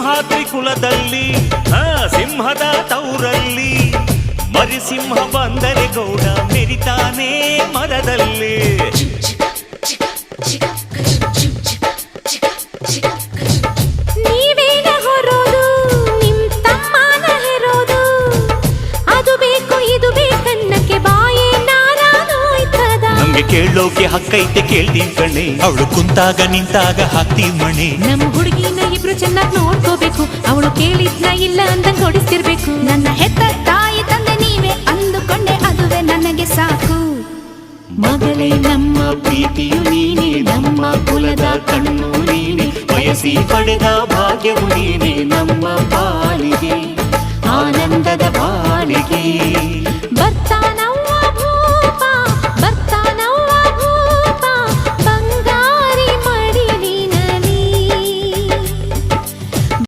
ಸಿಂಹಾದ್ರಿ ಕುಲದಲ್ಲಿ ಸಿಂಹದ ತೌರಲ್ಲಿ ಮರಿಸಿಂಹ ಬಂದರೆ ಗೌಡ ಮೆರಿತಾನೆ ಮರದಲ್ಲಿ. ನೀವೇನ ಹೊರೋದು ನಿಮ್ ತಮ್ಮನ ಹೆರೋದು, ಅದು ಬೇಕು ಇದು ಬೇಕನ್ನಕ್ಕೆ ಬಾಯೇ ನಾರಾನೋಯ್ತದ. ನಮ್ಗೆ ಕೇಳೋಕೆ ಹಕ್ಕೈತೆ ಕೇಳ್ತೀವಿ ಕಣೆ, ಅವಳು ಕುಂತಾಗ ನಿಂತಾಗ ಹಾಕ್ತೀವಿ ಮಣೆ. ನಮ್ ಹುಡುಗಿನ ಇಬ್ರು ಚೆನ್ನಾಗಿ ನೋಡ್ಕೋಬೇಕು, ಅವಳು ಕೇಳಿದ್ನ ಇಲ್ಲ ಅಂದಂಗ್ ಹೊಡಿಸ್ತಿರ್ಬೇಕು. ನನ್ನ ಹೆತ್ತ ತಾಯಿ ತಂದೆ ನೀವೇ ಅಂದುಕೊಂಡೆ ಅದುವೇ ನನಗೆ ಸಾಕು. ಮಗಳೇ ನಮ್ಮ ಪ್ರೀತಿಯು ನೀನೆ, ನಮ್ಮ ಕುಲದ ಕಣ್ಣು ನೀನೆ, ಬಯಸಿ ಪಡೆದ ಭಾಗ್ಯವು ನೀನೆ.